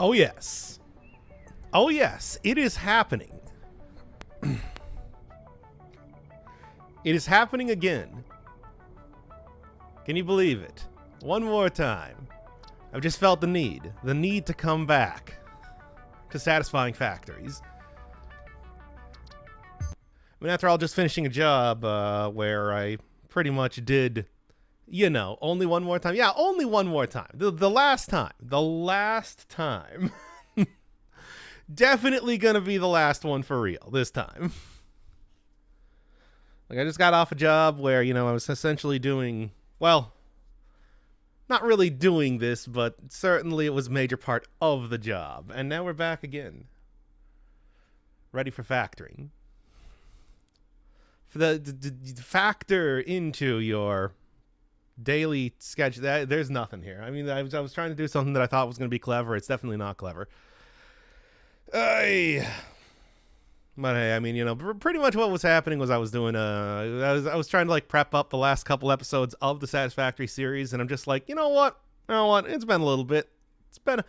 Oh, yes. Oh, yes. It is happening. It is happening again. Can you believe it? One more time. I've just felt the need to come back to satisfying factories. I mean, after all, just finishing a job where I pretty much did, only one more time. Yeah, only one more time. The last time. The last time. Definitely gonna be the last one for real this time. Like, I just got off a job where, I was essentially doing, well, not really doing this, but certainly it was a major part of the job. And now we're back again. Ready for factoring. For the factor into your daily schedule. There's nothing here. I mean, I was trying to do something that I thought was going to be clever. It's definitely not clever. But hey, I mean, pretty much what was happening was I was doing I was trying to prep up the last couple episodes of the Satisfactory series, and I'm just like, you know what? It's been a little bit. It's been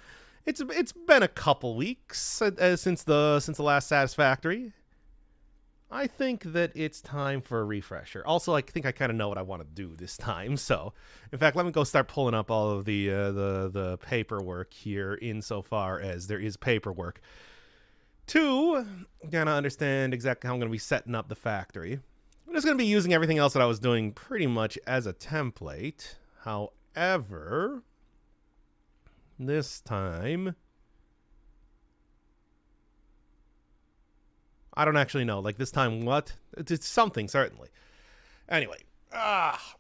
a couple weeks since the last Satisfactory. I think that it's time for a refresher. Also, I think I kind of know what I want to do this time. So, in fact, let me go start pulling up all of the paperwork here, insofar as there is paperwork to kind of understand exactly how I'm going to be setting up the factory. I'm just going to be using everything else that I was doing pretty much as a template. However, this time, I don't actually know. This time, what? It's something, certainly. Anyway. Plus,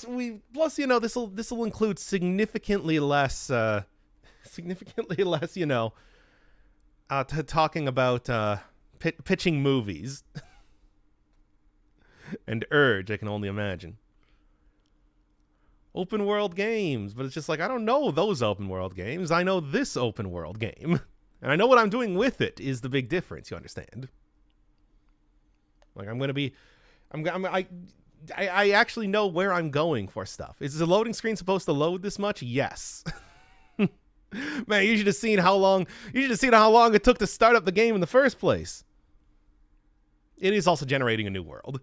this will include significantly less, talking about pitching movies. And Urge, I can only imagine. Open world games, but it's just I don't know those open world games. I know this open world game. And I know what I'm doing with it is the big difference, you understand? I actually know where I'm going for stuff. Is the loading screen supposed to load this much? Yes. Man, you should have seen how long it took to start up the game in the first place. It is also generating a new world.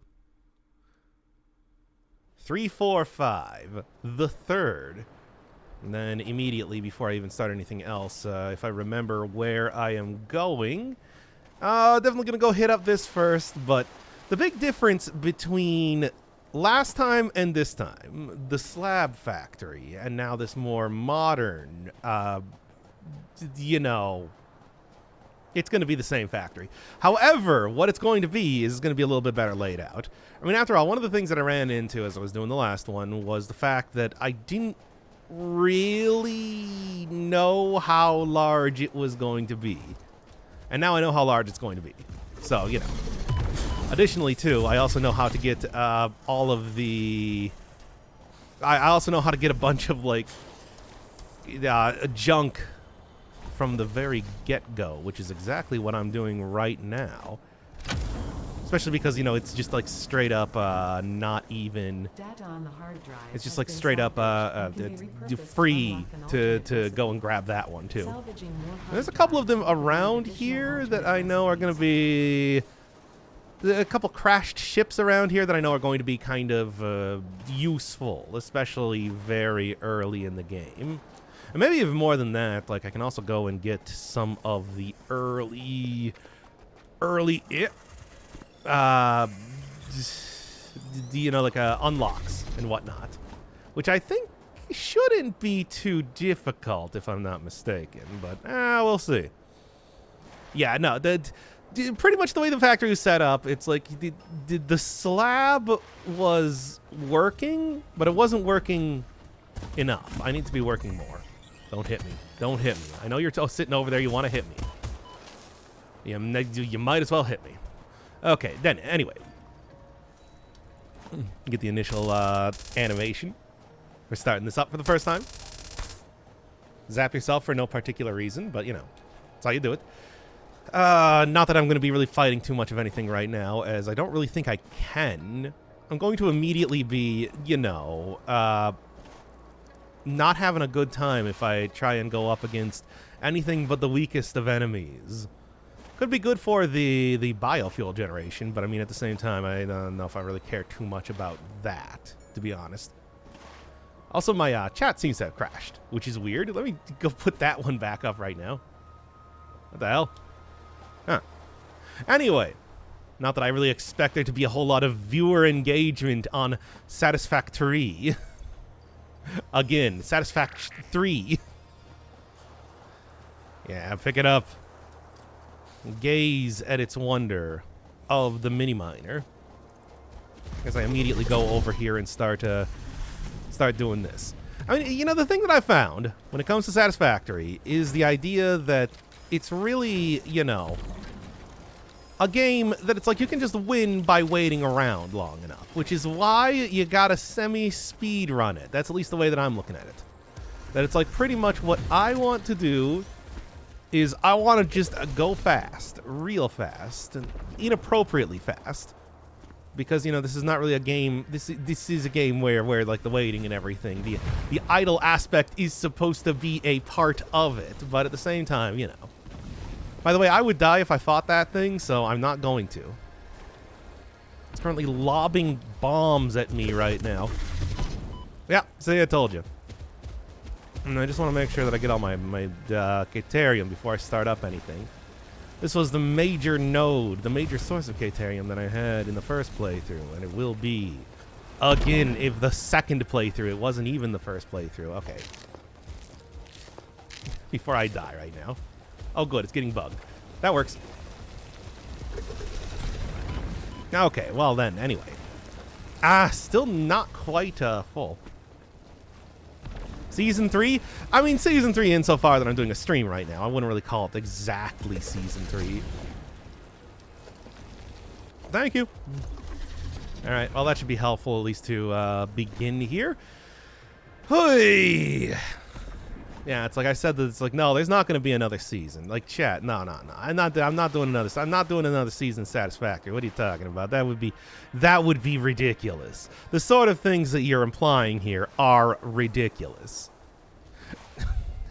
345, the third. And then immediately, before I even start anything else, if I remember where I am going, definitely going to go hit up this first. But the big difference between last time and this time, the slab factory, and now this more modern, it's going to be the same factory. However, what it's going to be is going to be a little bit better laid out. I mean, after all, one of the things that I ran into as I was doing the last one was the fact that I didn't really know how large it was going to be. And now I know how large it's going to be. So, Additionally, too, I also know how to get all of the... I also know how to get a bunch of, junk from the very get-go, which is exactly what I'm doing right now. Especially because, it's just straight up not even... Data on the hard drive it's just straight up free to go and grab that one, too. There's a couple of them around here that I know are going to be... A couple crashed ships around here that I know are going to be kind of useful, especially very early in the game. And maybe even more than that, I can also go and get some of the early unlocks and whatnot, which I think shouldn't be too difficult if I'm not mistaken, but we'll see. Yeah, no, pretty much the way the factory is set up, it's the slab was working, but it wasn't working enough. I need to be working more. Don't hit me. Don't hit me. I know you're sitting over there. You want to hit me. You might as well hit me. Okay, then, anyway. Get the initial animation. We're starting this up for the first time. Zap yourself for no particular reason, but, that's how you do it. Not that I'm going to be really fighting too much of anything right now, as I don't really think I can. I'm going to immediately be, not having a good time if I try and go up against anything but the weakest of enemies. Could be good for the biofuel generation, but I mean, at the same time, I don't know if I really care too much about that, to be honest. Also, my chat seems to have crashed, which is weird. Let me go put that one back up right now. What the hell? Huh. Anyway, not that I really expect there to be a whole lot of viewer engagement on Satisfactory. Again, Satisfactory. Yeah, pick it up. Gaze at its wonder of the mini miner. As I immediately go over here and start doing this. I mean, you know, the thing that I found when it comes to Satisfactory is the idea that it's really, you know, a game that it's like you can just win by waiting around long enough, which is why you gotta semi-speed run it. That's at least the way that I'm looking at it. That it's like pretty much what I want to do is I want to just go fast, real fast, and inappropriately fast. Because, you know, this is not really a game. This is a game where like the waiting and everything, the idle aspect is supposed to be a part of it. But at the same time, you know. By the way, I would die if I fought that thing, so I'm not going to. It's currently lobbing bombs at me right now. Yeah, see, I told you. And I just want to make sure that I get all my Caterium before I start up anything. This was the major node, the major source of Caterium that I had in the first playthrough, and it will be again if the second playthrough. It wasn't even the first playthrough. Okay. Before I die right now. Oh, good. It's getting bugged. That works. Okay. Well then. Anyway. Still not quite full. Season 3? I mean, Season 3 insofar that I'm doing a stream right now. I wouldn't really call it exactly Season 3. Thank you. Alright, well, that should be helpful at least to begin here. Hey. Yeah, it's like I said that it's like, no, there's not going to be another season. Like, chat, no. I'm not doing another season Satisfactory. What are you talking about? That would be ridiculous. The sort of things that you're implying here are ridiculous.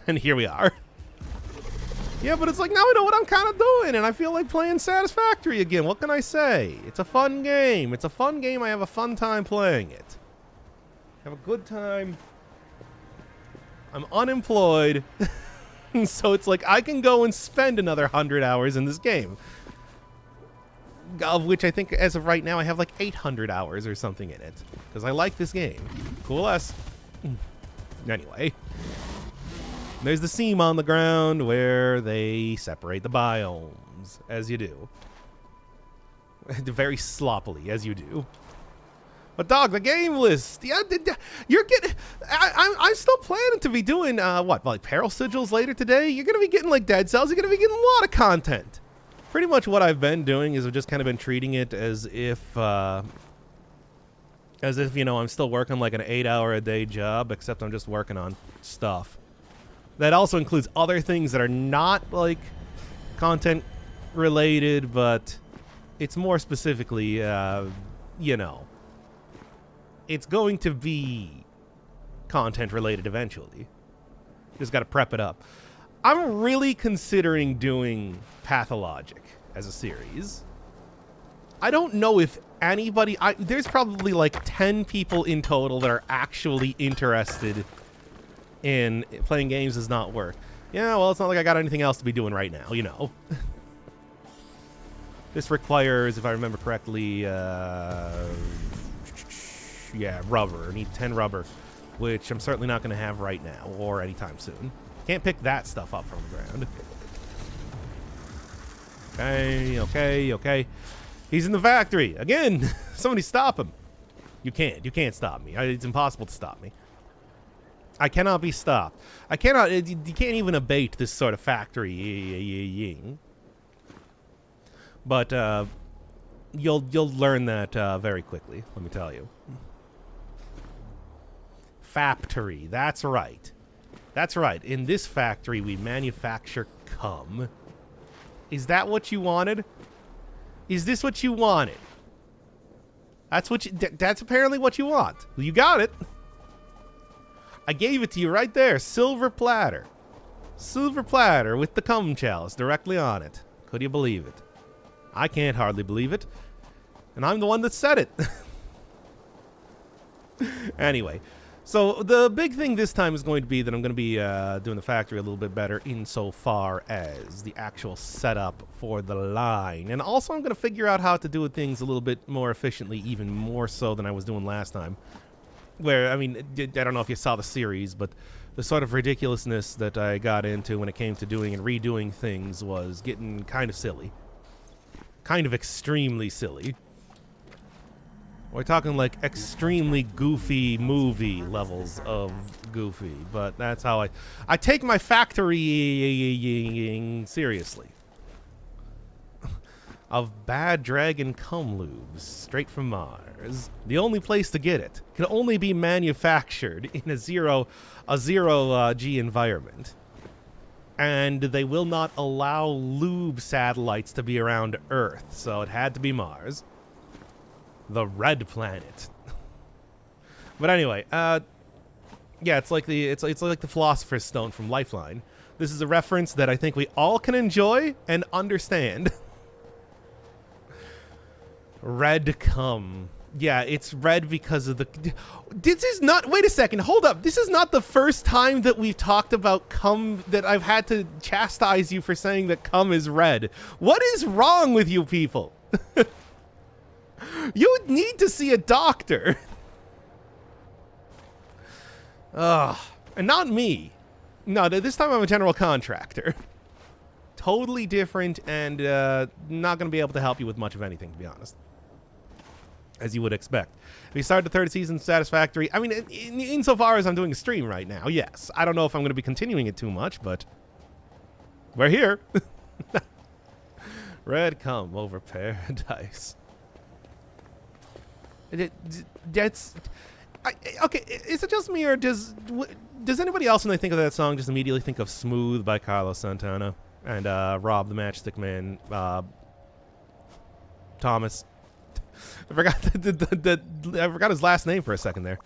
And here we are. Yeah, but it's like, now I know what I'm kind of doing, and I feel like playing Satisfactory again. What can I say? It's a fun game. It's a fun game. I have a fun time playing it. Have a good time. I'm unemployed, so it's like I can go and spend another 100 hours in this game. Of which I think, as of right now, I have like 800 hours or something in it. Because I like this game. Cool S. Anyway. There's the seam on the ground where they separate the biomes, as you do. Very sloppily, as you do. But dog, the game list. Yeah, you're getting. I'm still planning to be doing what, like Peril Sigils later today. You're gonna be getting like Dead Cells. You're gonna be getting a lot of content. Pretty much what I've been doing is I've just kind of been treating it as if you know I'm still working like an 8-hour-a-day job, except I'm just working on stuff. That also includes other things that are not like content related, but it's more specifically, you know. It's going to be content related eventually. Just got to prep it up. I'm really considering doing Pathologic as a series. I don't know if anybody... there's probably like 10 people in total that are actually interested in playing games does not work. Yeah, well, it's not like I got anything else to be doing right now, you know. This requires, if I remember correctly... yeah, rubber. I need 10 rubber, which I'm certainly not going to have right now or anytime soon. Can't pick that stuff up from the ground. Okay. He's in the factory. Again, somebody stop him. You can't. You can't stop me. It's impossible to stop me. I cannot be stopped. I cannot. You can't even abate this sort of factory. But you'll learn that very quickly, let me tell you. Factory. That's right. That's right. In this factory, we manufacture cum. Is that what you wanted? Is this what you wanted? That's what you... That's apparently what you want. Well, you got it. I gave it to you right there. Silver platter. Silver platter with the cum chalice directly on it. Could you believe it? I can't hardly believe it. And I'm the one that said it. Anyway, so the big thing this time is going to be that I'm going to be doing the factory a little bit better insofar as the actual setup for the line. And also I'm going to figure out how to do things a little bit more efficiently, even more so than I was doing last time. Where, I mean, I don't know if you saw the series, but the sort of ridiculousness that I got into when it came to doing and redoing things was getting kind of silly. Kind of extremely silly. We're talking like extremely goofy movie levels of goofy, but that's how I take my factory seriously. Of bad dragon cum lubes straight from Mars. The only place to get it can only be manufactured in a zero G environment. And they will not allow lube satellites to be around Earth, so it had to be Mars. The red planet. But anyway, yeah, it's like the Philosopher's Stone from Lifeline. This is a reference that I think we all can enjoy and understand. Red cum. Yeah, it's red because of the... This is not... Wait a second, hold up. This is not the first time that we've talked about cum, that I've had to chastise you for saying that cum is red. What is wrong with you people? You need to see a doctor. Ugh. And not me. No, this time I'm a general contractor. Totally different and not going to be able to help you with much of anything, to be honest. As you would expect. If you started the third season satisfactory, I mean, insofar as I'm doing a stream right now, yes. I don't know if I'm going to be continuing it too much, but we're here. Red cum over paradise. That's... okay, is it just me, or does anybody else when they think of that song just immediately think of Smooth by Carlos Santana and Rob the Matchstick Man, Thomas? I forgot I forgot his last name for a second there.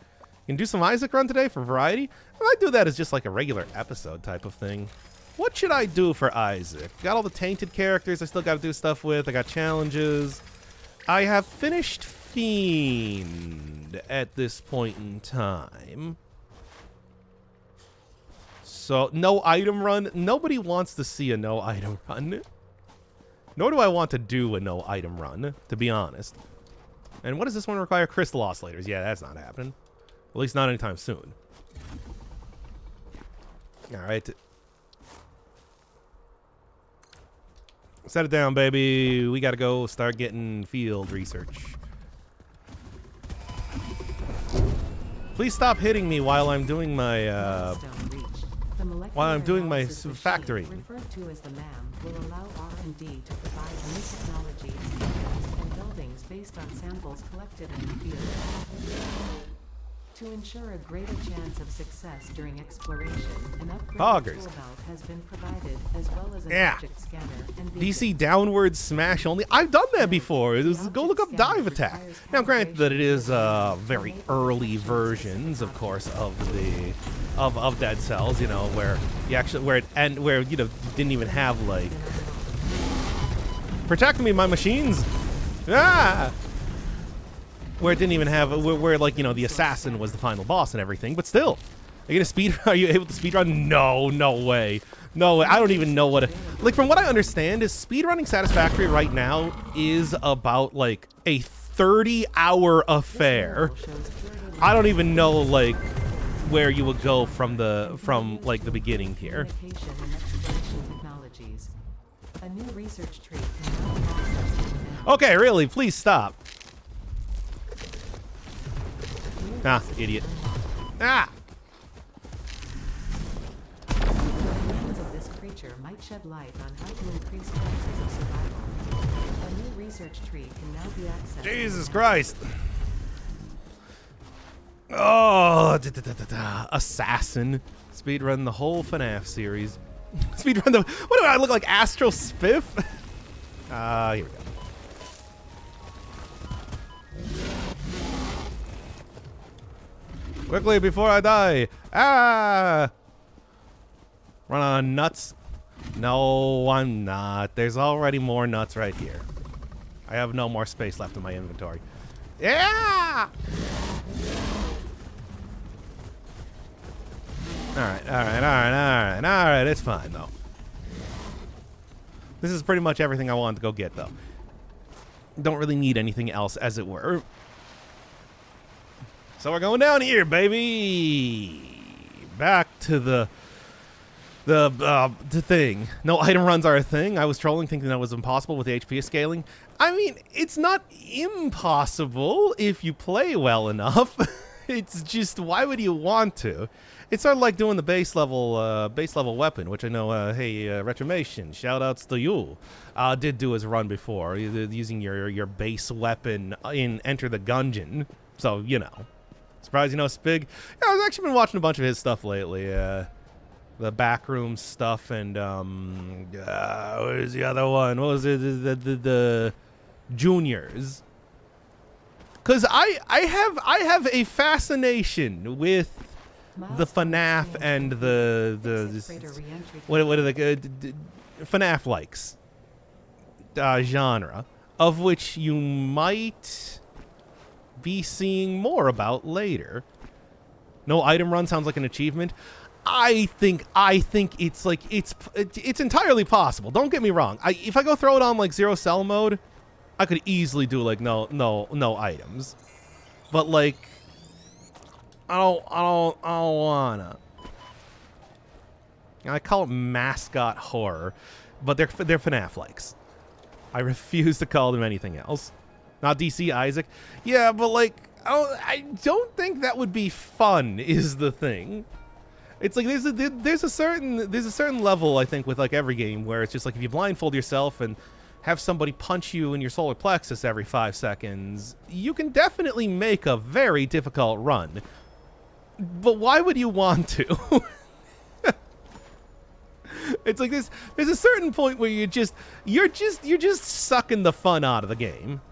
You can do some Isaac run today for variety? I might do that as just like a regular episode type of thing. What should I do for Isaac? Got all the tainted characters I still got to do stuff with. I got challenges. I have finished Fiend at this point in time. So, no item run. Nobody wants to see a no item run. Nor do I want to do a no item run, to be honest. And what does this one require? Crystal oscillators. Yeah, that's not happening. At least not anytime soon. Alright. Set it down, baby. We gotta go start getting field research. Please stop hitting me while I'm doing my factory. Referred to as the MAM will allow R&D to provide new technologies and buildings based on samples collected in the field. To ensure a greater chance of success during exploration, an upgraded tool belt has been provided, as well as an object scanner and DC downward smash only. I've done that before. Go look up dive attack. Now, granted that it is very early versions, of course, of the of Dead Cells. You know, where you actually where you know didn't even have like protect me, my machines. Ah. Where it didn't even have, where like, you know, the assassin was the final boss and everything, but still. Are you able to speedrun? No, no way. No way. I don't even know what like, from what I understand is speedrunning Satisfactory right now is about like a 30-hour affair. I don't even know like where you would go from like the beginning here. Okay, really, please stop. Ah, idiot. Ah! The remains of this creature might shed light on how to increase chances of survival. A new research tree can now be accessed. Jesus Christ! Oh, assassin. Speedrun the whole FNAF series. Speedrun the... What do I look like, Astral Spiff? Here we go. Quickly before I die. Ah! Run on nuts? No, I'm not. There's already more nuts right here. I have no more space left in my inventory. Yeah! Alright, it's fine, though. This is pretty much everything I wanted to go get, though. Don't really need anything else, as it were. So we're going down here, baby! Back to the thing. No item runs are a thing. I was trolling thinking that was impossible with the HP scaling. I mean, it's not impossible if you play well enough. It's just, why would you want to? It's sort of like doing the base level weapon, which I know, Retromation, shout outs to you, did do his run before, using your base weapon in Enter the Gungeon. So, you know. Surprised you know Spig? Yeah, I've actually been watching a bunch of his stuff lately. The backroom stuff and, where's the other one? What was it? The Juniors. Because I have a fascination with the FNAF and the what are the FNAF likes genre, of which you might be seeing more about later. No item run sounds like an achievement. I think it's like it's entirely possible. Don't get me wrong. If I go throw it on like zero cell mode, I could easily do like no items. But like I don't wanna. I call it mascot horror, but they're FNAF likes. I refuse to call them anything else. Not DC Isaac. Yeah, but like I don't think that would be fun is the thing. It's like there's a certain level I think with like every game where it's just like if you blindfold yourself and have somebody punch you in your solar plexus every 5 seconds, you can definitely make a very difficult run. But why would you want to? It's like this. There's a certain point where you're just sucking the fun out of the game.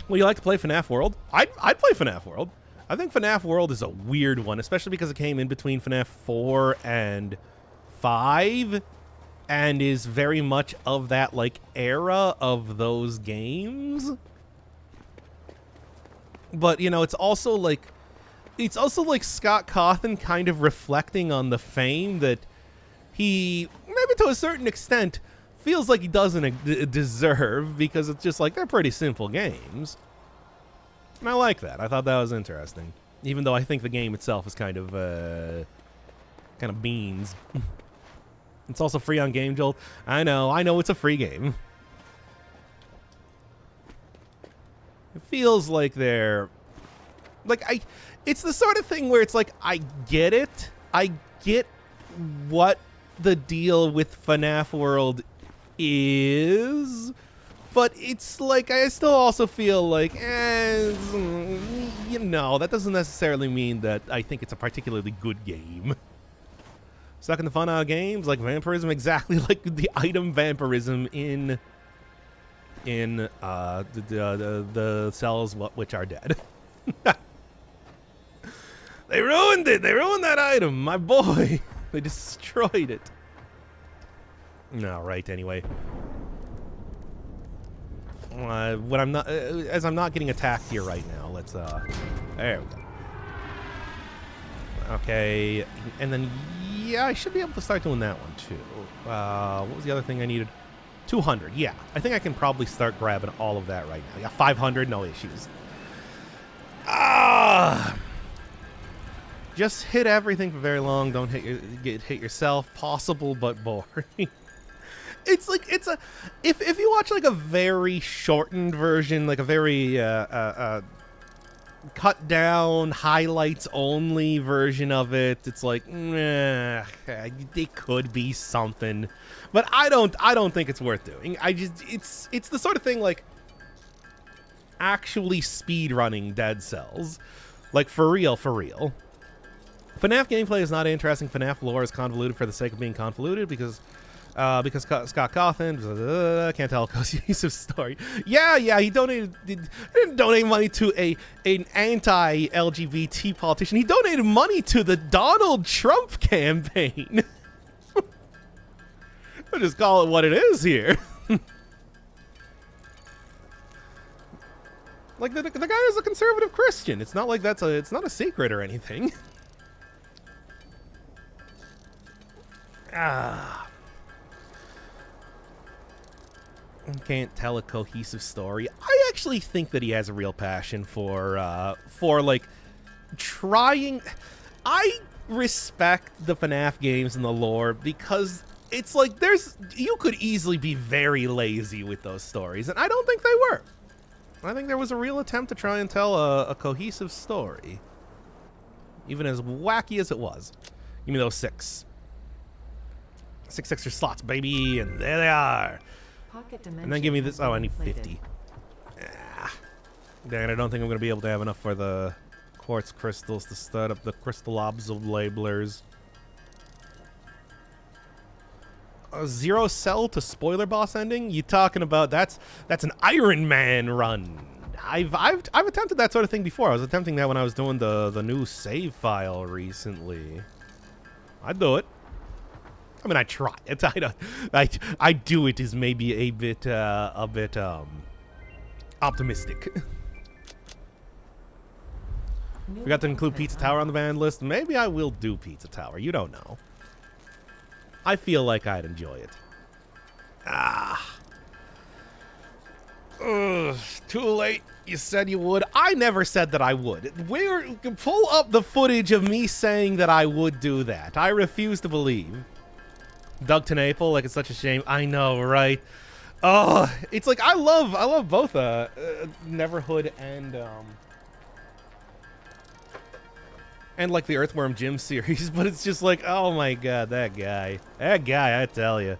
Would you like to play FNAF World? I'd play FNAF World. I think FNAF World is a weird one, especially because it came in between FNAF 4 and 5, and is very much of that like era of those games. But you know, it's also like Scott Cawthon kind of reflecting on the fame that he, maybe to a certain extent, feels like he doesn't deserve, because it's just like they're pretty simple games. And I like that. I thought that was interesting, even though I think the game itself is kind of beans. It's also free on Game Jolt. I know it's a free game. It feels like they're like it's the sort of thing where it's like I get it. I get what the deal with FNAF World is, but it's like I still also feel like you know, that doesn't necessarily mean that I think it's a particularly good game. Sucking the fun out of games like vampirism, exactly like the item vampirism in the cells which are dead. They ruined it. They ruined that item, my boy. They destroyed it. No, right. Anyway, when I'm not, as I'm not getting attacked here right now. Let's there we go. Okay, and then yeah, I should be able to start doing that one too. What was the other thing I needed? 200. Yeah, I think I can probably start grabbing all of that right now. Yeah, 500, no issues. Just hit everything for very long. Don't hit yourself. Possible, but boring. It's like if you watch like a very shortened version, like a very cut down, highlights only version of it, it's like it could be something, but I don't think it's worth doing. It's the sort of thing like actually speed running Dead Cells, like for real. FNAF gameplay is not interesting. FNAF lore is convoluted for the sake of being convoluted, because Because Scott Cawthon can't tell a cohesive story. Yeah, he didn't donate money to an anti-LGBT politician. He donated money to the Donald Trump campaign. I'll just call it what it is here. Like the guy is a conservative Christian. It's not like it's not a secret or anything. Can't tell a cohesive story. I actually think that he has a real passion for like trying. I respect the FNAF games and the lore because it's like you could easily be very lazy with those stories, and I don't think they were. I think there was a real attempt to try and tell a cohesive story, even as wacky as it was. Give me those 6 extra slots, baby, and there they are. And then give me this. Oh, I need 50. Dang, I don't think I'm going to be able to have enough for the quartz crystals to start up the crystal obs of labelers. 0 cell to spoiler boss ending? You talking about that's an Iron Man run. I've attempted that sort of thing before. I was attempting that when I was doing the new save file recently. I'd do it. I mean, I try it. I do it is maybe a bit optimistic. Forgot to include Pizza Tower on the banned list. Maybe I will do Pizza Tower. You don't know. I feel like I'd enjoy it. Too late. You said you would. I never said that I would. Pull up the footage of me saying that I would do that. I refuse to believe. Doug Tenaple, like it's such a shame. I know, right? Oh, it's like I love both Neverhood and like the Earthworm Jim series, but it's just like, oh my god, that guy, I tell you.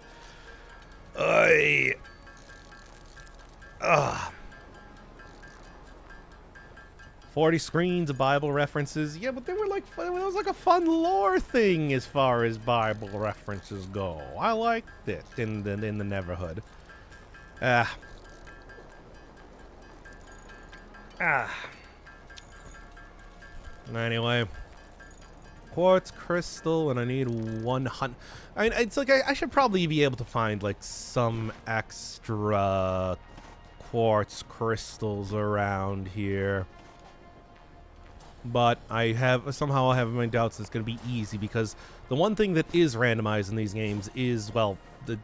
40 screens of Bible references. Yeah, but they were like, it was like a fun lore thing as far as Bible references go. I liked it in the Neverhood. Anyway, quartz crystal, and I need 100. I mean, it's like I should probably be able to find like some extra quartz crystals around here. But I have my doubts it's going to be easy because the one thing that is randomized in these games is, well, the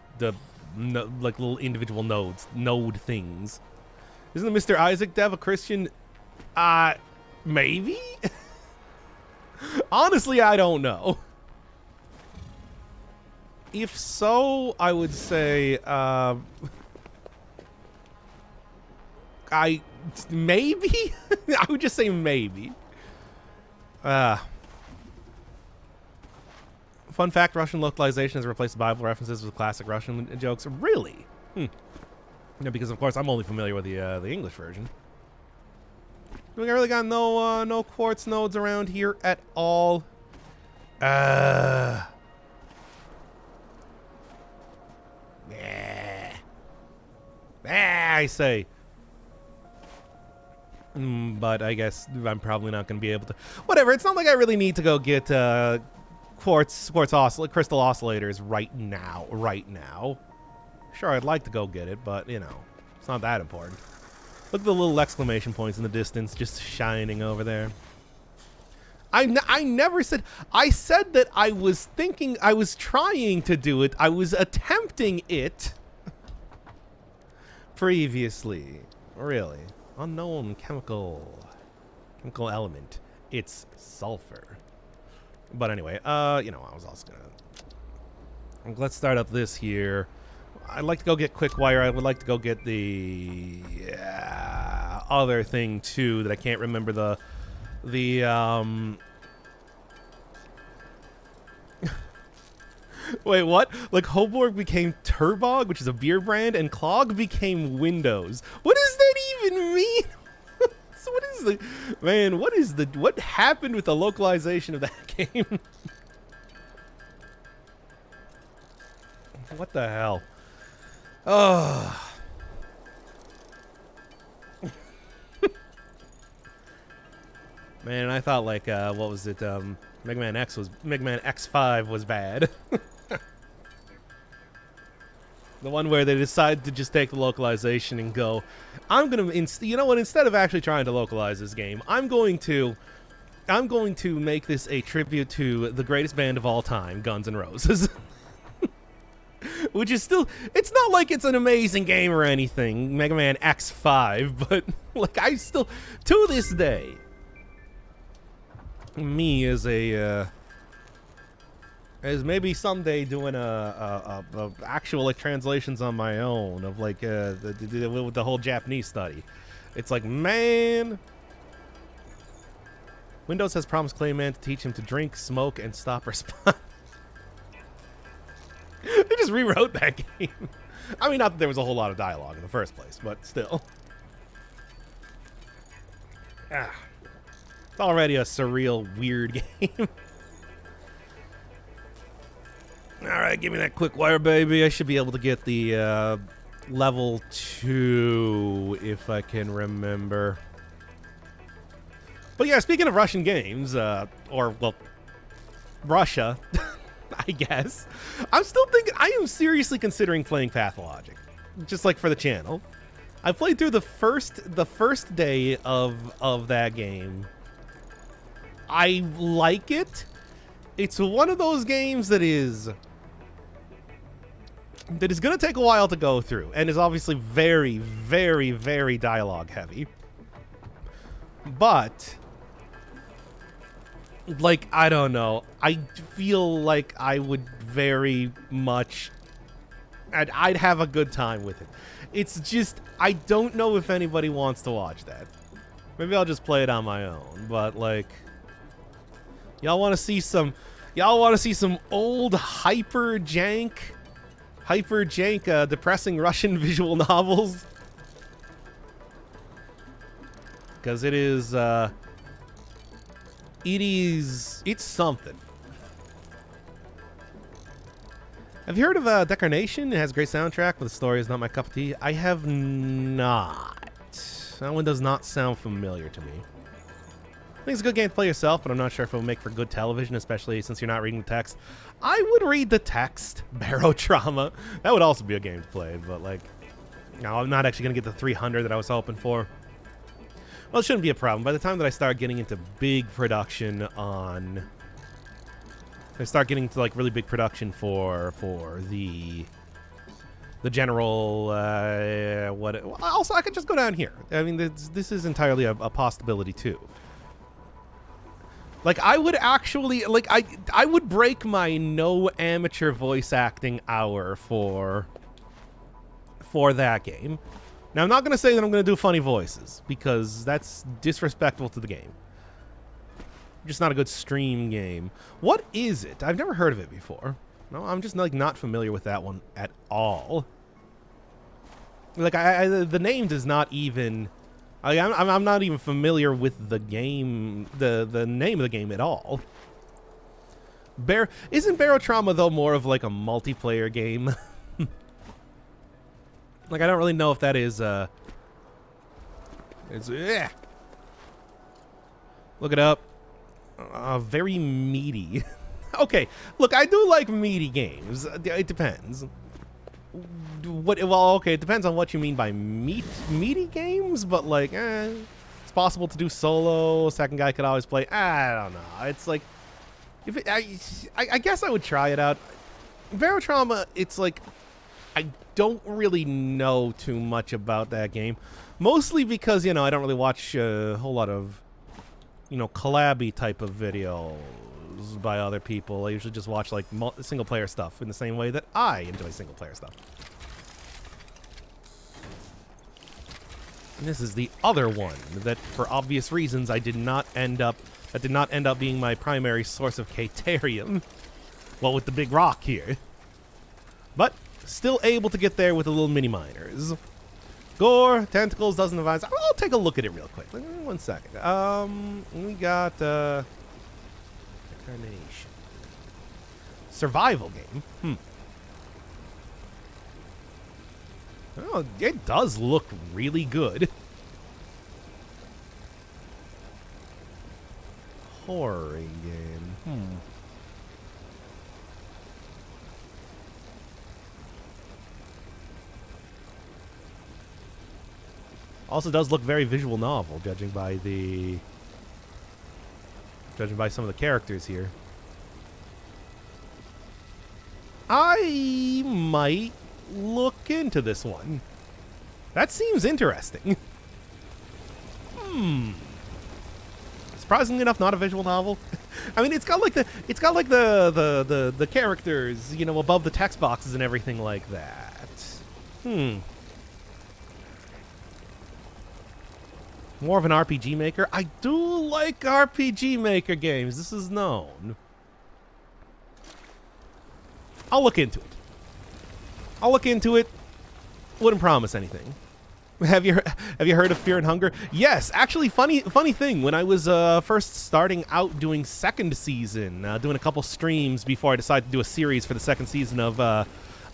like little individual node things. Isn't Mr. Isaac Dev a Christian? Maybe? Honestly, I don't know. If so, I would say, maybe? I would just say maybe. Fun fact, Russian localization has replaced Bible references with classic Russian jokes. Really? Yeah, because, of course, I'm only familiar with the English version. We really got no quartz nodes around here at all. I say. But I guess I'm probably not going to be able to. Whatever. It's not like I really need to go get crystal oscillators right now. Sure, I'd like to go get it, but you know, it's not that important. Look at the little exclamation points in the distance just shining over there. I never said. I said that I was thinking. I was trying to do it. I was attempting it previously. Really. Unknown chemical element. It's sulfur. But anyway, you know, I was also gonna. Let's start up this here. I'd like to go get quick wire. I would like to go get the other thing too that I can't remember the Wait, what? Like Hoborg became Turbog, which is a beer brand, and Clog became Windows. What does that even mean? So what is the man? What happened with the localization of that game? What the hell? Oh. Man, I thought like what was it? Mega Man X5 was bad. The one where they decide to just take the localization and go, I'm gonna, you know what? Instead of actually trying to localize this game, I'm going to make this a tribute to the greatest band of all time, Guns N' Roses. Which is still, it's not like it's an amazing game or anything, Mega Man X5, but like I still, to this day, me as as maybe someday doing a actual like translations on my own of like with the whole Japanese study. It's like, man, Windows has promised Clayman to teach him to drink, smoke, and stop responding. They just rewrote that game. I mean, not that there was a whole lot of dialogue in the first place, but still. Ah. It's already a surreal, weird game. Alright, give me that quick wire, baby. I should be able to get the level 2, if I can remember. But yeah, speaking of Russian games, or, well, Russia, I guess. I'm still thinking, I am seriously considering playing Pathologic. Just like for the channel. I played through the first day of that game. I like it. It's one of those games that is going to take a while to go through, and is obviously very, very, very dialogue heavy. But, like, I don't know. I feel like I would very much, I'd have a good time with it. It's just, I don't know if anybody wants to watch that. Maybe I'll just play it on my own, but like, y'all want to see some old hyper jank, depressing Russian visual novels? Because it's something. Have you heard of Decarnation? It has a great soundtrack, but the story is not my cup of tea. I have not. That one does not sound familiar to me. I think it's a good game to play yourself, but I'm not sure if it will make for good television, especially since you're not reading the text. I would read the text. Barotrauma. That would also be a game to play, but like, no, I'm not actually going to get the 300 that I was hoping for. Well, it shouldn't be a problem. By the time that I start getting into big production on... I start getting to like really big production for the general, also, I could just go down here. I mean, this is entirely a possibility, too. Like, I would actually, like, I would break my no amateur voice acting hour for that game. Now, I'm not going to say that I'm going to do funny voices, because that's disrespectful to the game. Just not a good stream game. What is it? I've never heard of it before. No, I'm just like not familiar with that one at all. Like, the name does not even... I'm not even familiar with the game, the name of the game at all. Isn't Barotrauma, though, more of like a multiplayer game? Like, I don't really know if that is, Look it up. Very meaty. Okay, look, I do like meaty games. It depends. Well, okay, it depends on what you mean by meaty games, but like, it's possible to do solo. Second guy could always play. I don't know. It's like, I guess I would try it out. Barotrauma, it's like, I don't really know too much about that game. Mostly because, you know, I don't really watch a whole lot of, you know, collabby type of videos by other people. I usually just watch like single player stuff in the same way that I enjoy single player stuff. And this is the other one that, for obvious reasons, that did not end up being my primary source of Caterium. Well, with the big rock here. But still able to get there with the little mini miners. Gore, tentacles, doesn't advise. I'll take a look at it real quick. 1 second. We got Incarnation. Survival game. Oh, it does look really good. Horror game. Also does look very visual novel, judging by some of the characters here. I might look into this one. That seems interesting. Surprisingly enough, not a visual novel. I mean, it's got like the characters, you know, above the text boxes and everything like that. More of an RPG maker. I do like RPG maker games. This is known. I'll look into it. Wouldn't promise anything. Have you heard of Fear and Hunger? Yes, actually, funny thing. When I was first starting out doing second season, doing a couple streams before I decided to do a series for the second season of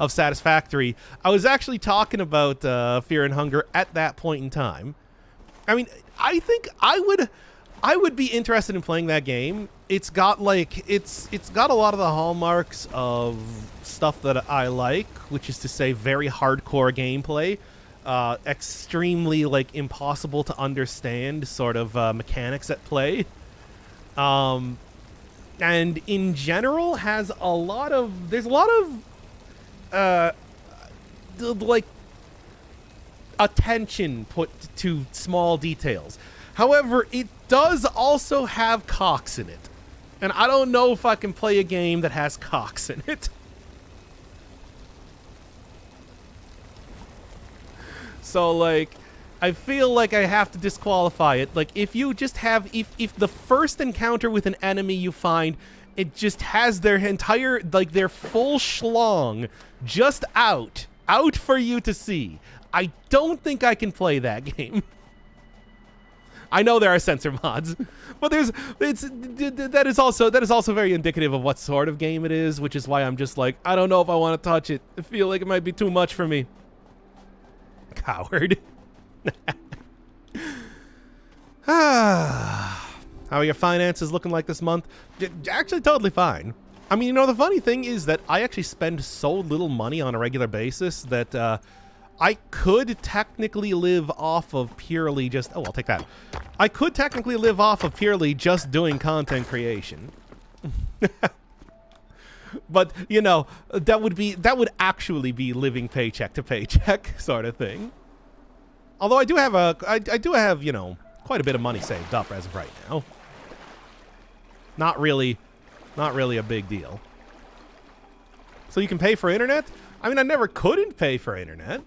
Satisfactory, I was actually talking about Fear and Hunger at that point in time. I mean, I think I would be interested in playing that game. It's got like it's got a lot of the hallmarks of stuff that I like, which is to say very hardcore gameplay, extremely like impossible to understand sort of mechanics at play, and in general there's a lot of like attention put to small details. However, it does also have cocks in it. And I don't know if I can play a game that has cocks in it. So, like, I feel like I have to disqualify it. Like, if you just have... If the first encounter with an enemy you find, it just has their entire... Like, their full schlong just out for you to see, I don't think I can play that game. I know there are censor mods, but that is also very indicative of what sort of game it is, which is why I'm just like, I don't know if I want to touch it. I feel like it might be too much for me. Coward. How are your finances looking like this month? Actually, totally fine. I mean, you know, the funny thing is that I actually spend so little money on a regular basis that I could technically live off of purely just... Oh, I'll take that. I could technically live off of purely just doing content creation. But, you know, that would actually be living paycheck to paycheck sort of thing. Although I do have, you know, quite a bit of money saved up as of right now. Not really a big deal. So you can pay for internet? I mean, I never couldn't pay for internet.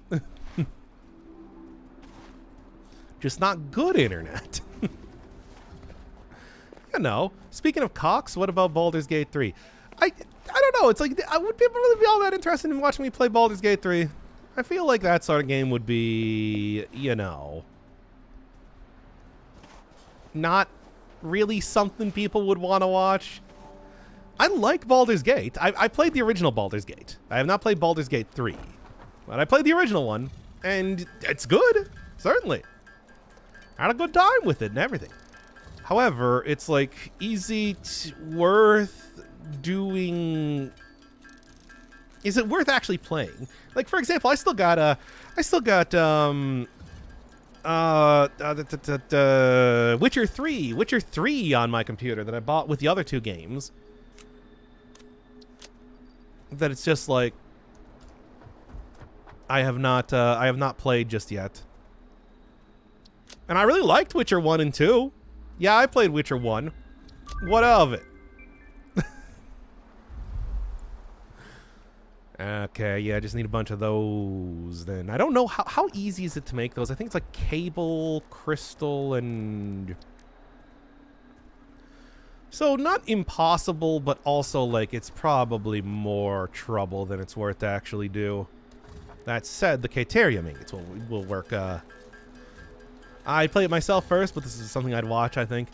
Just not good internet. You know, speaking of cocks, what about Baldur's Gate 3? I don't know. It's like, I would people really be all that interested in watching me play Baldur's Gate 3? I feel like that sort of game would be, you know, not really something people would want to watch. I like Baldur's Gate. I played the original Baldur's Gate. I have not played Baldur's Gate 3. But I played the original one, and it's good, certainly. I had a good time with it and everything. However, it's like worth doing... Is it worth actually playing? Like, for example, I still got Witcher 3 on my computer that I bought with the other two games. That it's just like I have not played just yet. And I really liked Witcher 1 and 2. Yeah, I played Witcher 1. What of it? Okay, yeah, I just need a bunch of those then. I don't know how easy is it to make those. I think it's like cable, crystal, and... So, not impossible, but also, like, it's probably more trouble than it's worth to actually do. That said, the Caterium ingots will work. I'd play it myself first, but this is something I'd watch, I think.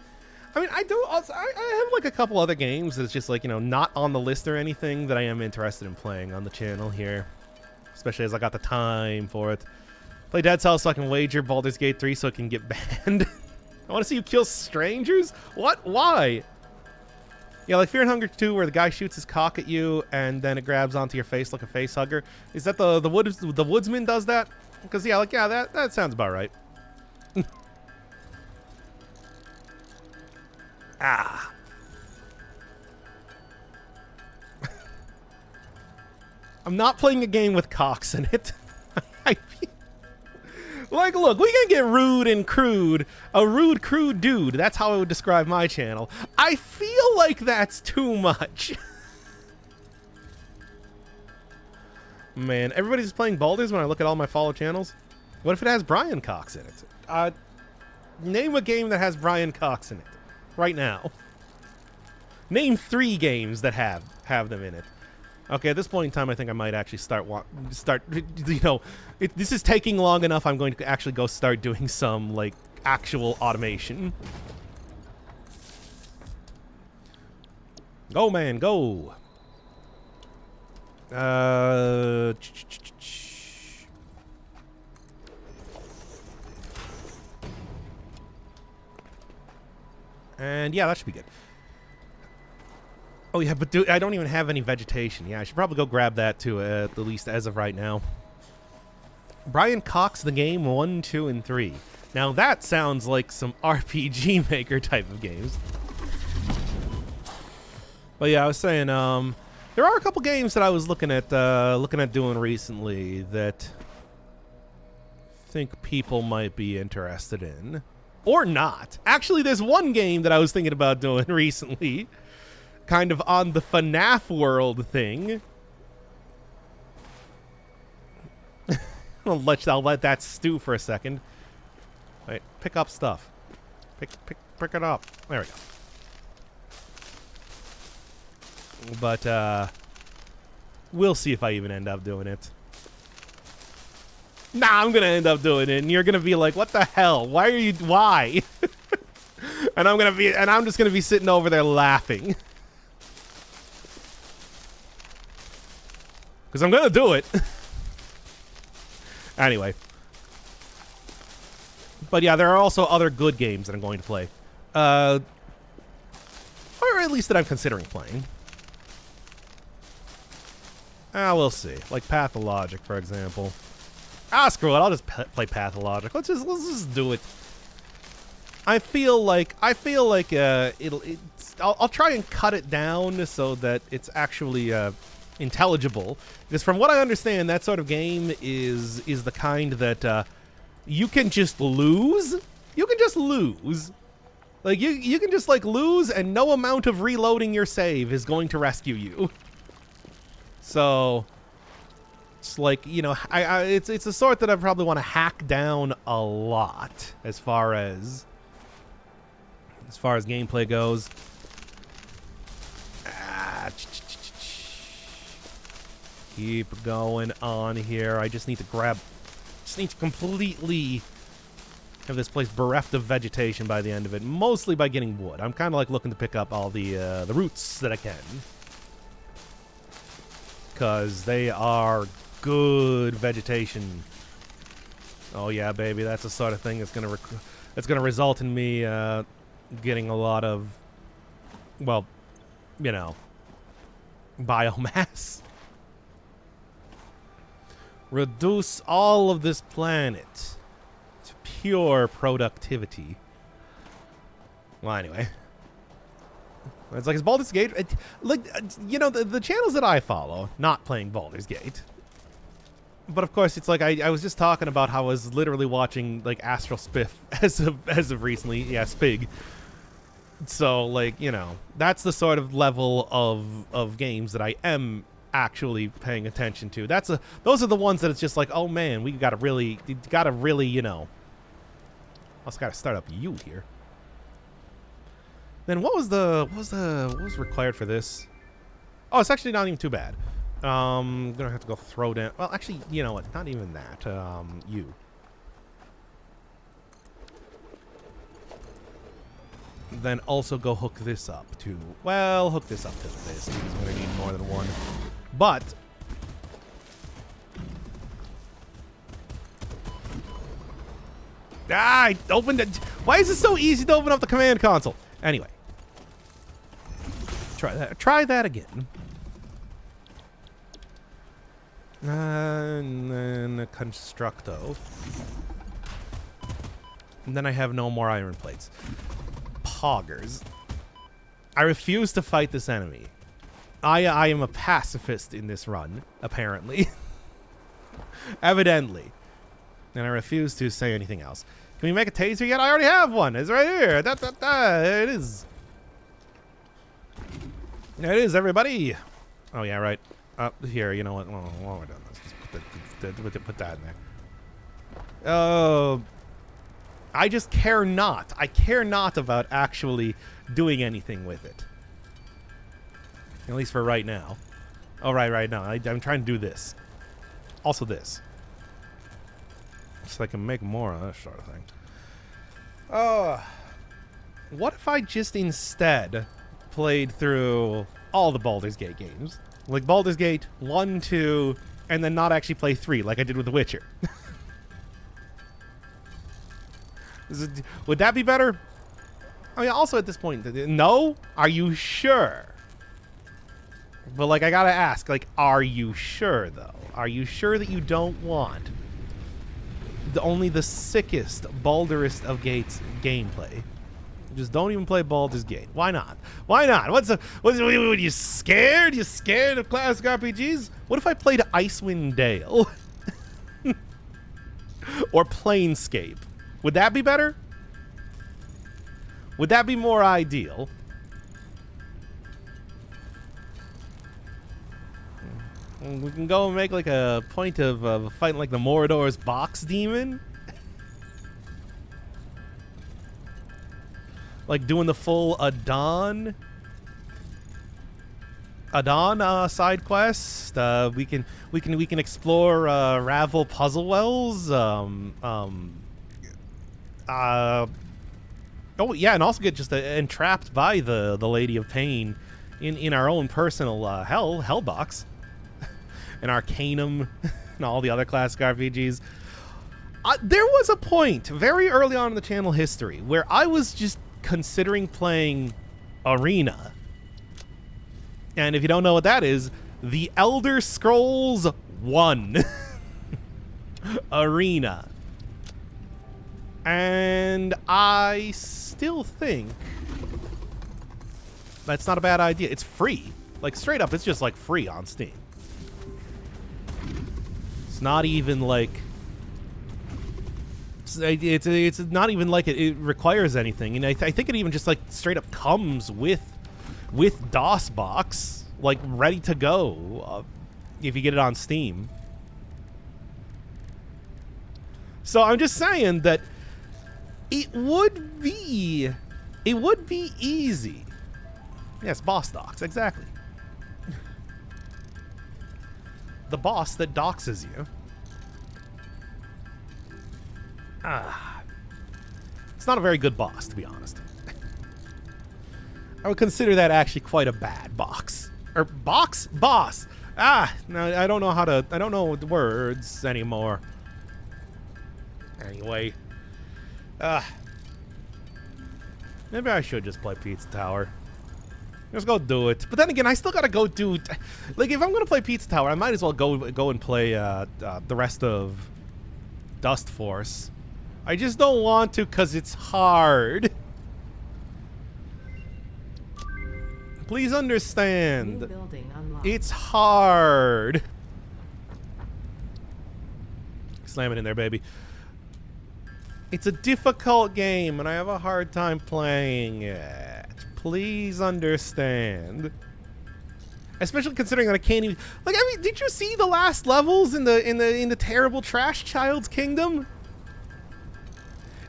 I mean, I have, like, a couple other games that's just, like, you know, not on the list or anything that I am interested in playing on the channel here. especially as I got the time for it. Play Dead Cells so I can wager Baldur's Gate 3 so it can get banned. I want to see you kill strangers? What? Why? Yeah, like Fear and Hunger 2 where the guy shoots his cock at you and then it grabs onto your face like a face hugger. Is that the woodsman does that? Because, yeah, like, yeah, that sounds about right. Ah. I'm not playing a game with cocks in it. Like, look, we can get rude and crude. A rude, crude dude. That's how I would describe my channel. I feel like that's too much. Man, everybody's playing Baldur's when I look at all my follow channels. What if it has Brian Cox in it? Name a game that has Brian Cox in it. Right now. Name 3 games that have them in it. Okay, at this point in time, I think I might actually start, you know, this is taking long enough. I'm going to actually go start doing some, like, actual automation. Go, man, go. And, yeah, that should be good. Oh, yeah, but I don't even have any vegetation. Yeah, I should probably go grab that, too, at least as of right now. Brian Cox the game 1, 2, and 3. Now, that sounds like some RPG Maker type of games. But, yeah, I was saying, there are a couple games that I was looking at doing recently that I think people might be interested in. Or not. Actually, there's one game that I was thinking about doing recently. Kind of on the FNAF world thing. I'll let that stew for a second. Wait, pick up stuff. Pick it up. There we go. But we'll see if I even end up doing it. Nah, I'm gonna end up doing it, and you're gonna be like, "What the hell? Why are you? Why?" and I'm just gonna be sitting over there laughing. Because I'm going to do it. Anyway. But yeah, there are also other good games that I'm going to play. Or at least that I'm considering playing. We'll see. Like Pathologic, for example. Screw it. I'll just play Pathologic. Let's just do it. I feel like I'll try and cut it down so that it's actually intelligible, because from what I understand, that sort of game is the kind that you can just lose. You can just lose. Like you can just like lose, and no amount of reloading your save is going to rescue you. So it's like, you know, it's a sort that I probably want to hack down a lot as far as gameplay goes. Keep going on here. I just need to completely have this place bereft of vegetation by the end of it, mostly by getting wood. I'm kind of like looking to pick up all the roots that I can, because they are good vegetation. Oh yeah, baby, that's the sort of thing that's gonna result in me getting a lot of, well, you know, biomass. Reduce all of this planet to pure productivity. Well, anyway. It's like, it's Baldur's Gate. You know, the channels that I follow, not playing Baldur's Gate. But of course, it's like, I was just talking about how I was literally watching, like, Astral Spiff as of recently. Yeah, Spig. So, like, you know, that's the sort of level of games that I am actually paying attention to. Those are the ones that it's just like, oh man, you gotta really, you know. Also gotta start up you here. Then what was required for this? Oh, it's actually not even too bad. Gonna have to go throw down. Well, actually, you know what? Not even that. You. Then also go hook this up to. Well, hook this up to this. Because I'm gonna need more than one. But Ah, I opened it. Why is it so easy to open up the command console? Anyway. Try that. Try that again. And then a constructo. And then I have no more iron plates. Poggers. I refuse to fight this enemy. I am a pacifist in this run, apparently. Evidently. And I refuse to say anything else. Can we make a taser yet? I already have one. It's right here. There it is. There it is, everybody. Oh, yeah, right. Here, you know what? Well, while we're done, let's just put that in there. Oh. I just care not. I care not about actually doing anything with it. At least for right now. Oh, right now. I'm trying to do this. Also this. So I can make more of that sort of thing. What if I just instead played through all the Baldur's Gate games? Like Baldur's Gate 1, 2, and then not actually play 3 like I did with The Witcher. Would that be better? I mean, also at this point, no? Are you sure? But, like, I gotta ask, like, are you sure, though? Are you sure that you don't want only the sickest, Baldurist of Gates gameplay? Just don't even play Baldur's Gate. Why not? Why not? What are you scared? You scared of classic RPGs? What if I played Icewind Dale? Or Planescape? Would that be better? Would that be more ideal? We can go and make like a point of fighting like the Mordor's box demon. Like doing the full Adon side quest. We can explore Ravel puzzle wells. Oh yeah, and also get just entrapped by the Lady of Pain in our own personal hell box, and Arcanum, and all the other classic RPGs. There was a point very early on in the channel history where I was just considering playing Arena, and if you don't know what that is, The Elder Scrolls 1 Arena. And I still think that's not a bad idea. It's free. Like, straight up, it's just, like, free on Steam. It's not even, like... It's not even like it requires anything. And I think it even just, like, straight up comes with DOSBox, like, ready to go if you get it on Steam. So I'm just saying that it would be easy. Yes, boss docs, exactly. The boss that doxes you. It's not a very good boss, to be honest. I would consider that actually quite a bad box. Or box? Boss. No, I don't know the words anymore. Anyway. Maybe I should just play Pizza Tower. Just go do it. But then again, I still gotta go do... Like, if I'm gonna play Pizza Tower, I might as well go and play the rest of Dust Force. I just don't want to because it's hard. Please understand. New building unlocked. It's hard. Slam it in there, baby. It's a difficult game, and I have a hard time playing it. Please understand. Especially considering that I can't even... Like, I mean, did you see the last levels in the terrible Trash Child's Kingdom?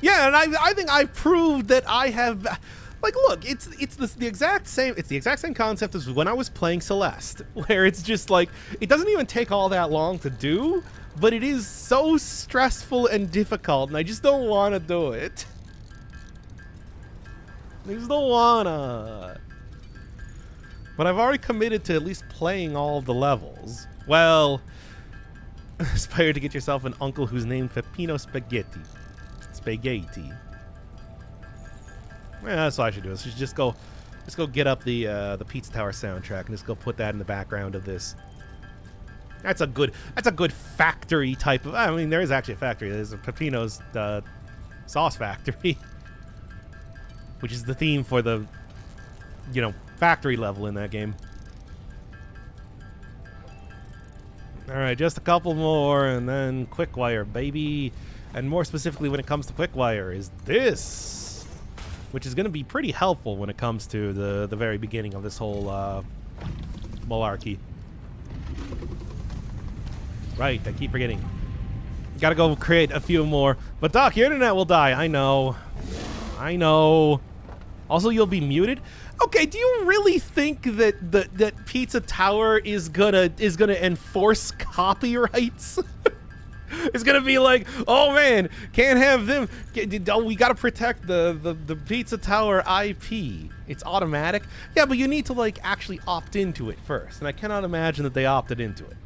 Yeah, and I think I proved that I have... Like, look, it's the exact same concept as when I was playing Celeste, where it's just like it doesn't even take all that long to do, but it is so stressful and difficult, and I just don't want to do it. I just don't wanna. But I've already committed to at least playing all of the levels. Well, aspire to get yourself an uncle who's named Peppino Spaghetti. spaghetti. Yeah, that's what I should do. Is just go get up the Pizza Tower soundtrack and just go put that in the background of this. That's a good factory type of. I mean, there is actually a factory. There's a Peppino's sauce factory, which is the theme for the, factory level in that game. All right, just a couple more, and then Quickwire, baby. And more specifically, when it comes to Quickwire, is this, which is going to be pretty helpful when it comes to the very beginning of this whole malarkey. Right, I keep forgetting. Gotta go create a few more. But Doc, your internet will die. I know. Also, you'll be muted. Okay, do you really think that Pizza Tower is gonna enforce copyrights? It's gonna be like, oh man, can't have them. We gotta protect the Pizza Tower IP. It's automatic. Yeah, but you need to like actually opt into it first, and I cannot imagine that they opted into it.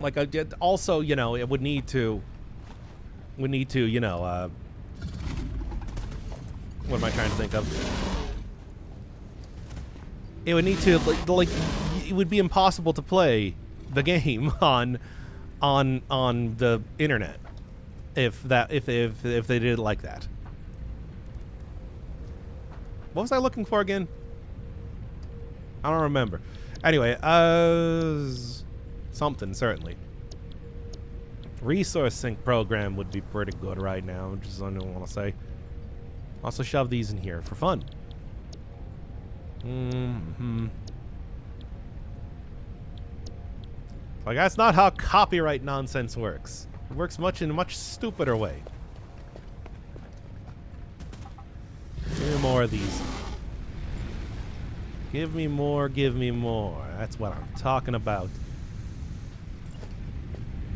Like, also, it would need to, what am I trying to think of? It would need to, like, it would be impossible to play the game on the internet if they did it like that. What was I looking for again? I don't remember. Anyway, something, certainly. Resource sync program would be pretty good right now, just I don't want to say. Also shove these in here for fun. Like, that's not how copyright nonsense works. It works in a much stupider way. Give me more of these. Give me more, give me more. That's what I'm talking about.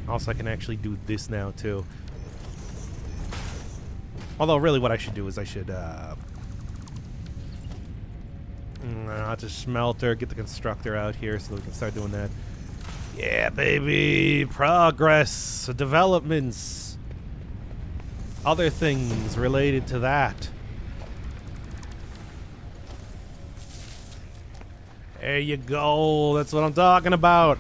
Also, I can actually do this now, too. Although, really, what I should do is I should, just smelter, get the constructor out here so we can start doing that. Yeah, baby! Progress! Developments! Other things related to that. There you go! That's what I'm talking about!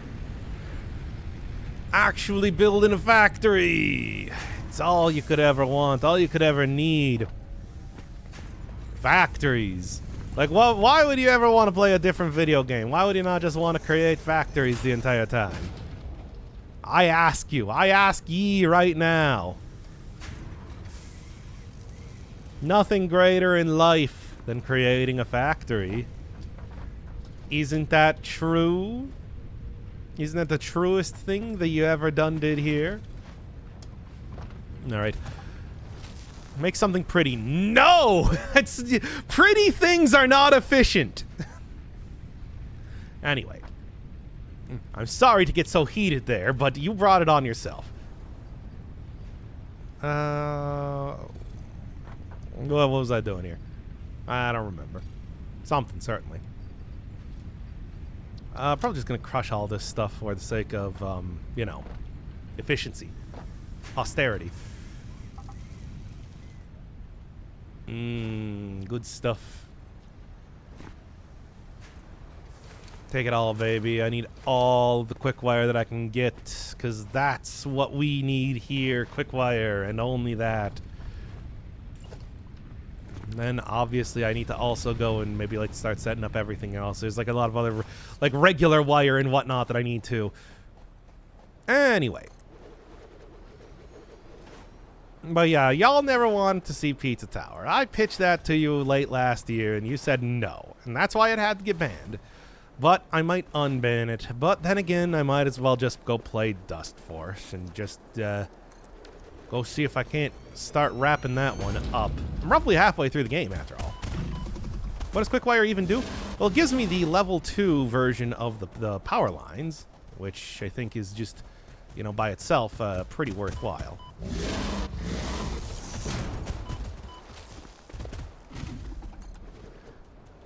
Actually building a factory! It's all you could ever want, all you could ever need. Factories. Like, why would you ever want to play a different video game? Why would you not just want to create factories the entire time? I ask ye right now. Nothing greater in life than creating a factory. Isn't that true? Isn't that the truest thing that you ever did here? Alright. Make something pretty. No! Pretty things are not efficient. Anyway. I'm sorry to get so heated there, but you brought it on yourself. What was I doing here? I don't remember. Something, certainly. Probably just gonna crush all this stuff for the sake of, efficiency. Austerity. Good stuff. Take it all, baby. I need all the Quickwire that I can get, because that's what we need here. Quickwire, and only that. And then, obviously, I need to also go and maybe, like, start setting up everything else. There's, like, a lot of other, like, regular wire and whatnot that I need to. Anyway. But yeah, y'all never wanted to see Pizza Tower. I pitched that to you late last year, and you said no. And that's why it had to get banned. But I might unban it. But then again, I might as well just go play Dust Force and just go see if I can't start wrapping that one up. I'm roughly halfway through the game, after all. What does Quickwire even do? Well, it gives me the level 2 version of the power lines, which I think is just, by itself, pretty worthwhile.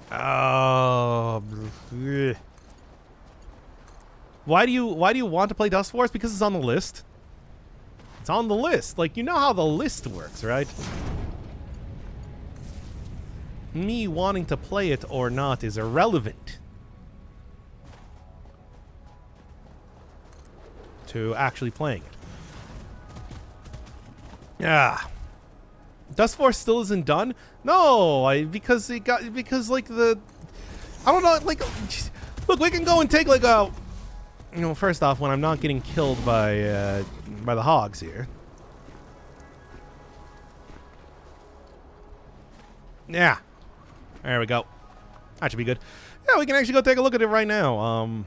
Oh, why do you want to play Dust Force? Because it's on the list. It's on the list. Like, you know how the list works, right? Me wanting to play it or not is irrelevant to actually playing it. Yeah. Dust Force still isn't done? No, because like the, I don't know, like, look, we can go and take like a, you know, first off, when I'm not getting killed by the hogs here. Yeah. There we go. That should be good. Yeah, we can actually go take a look at it right now.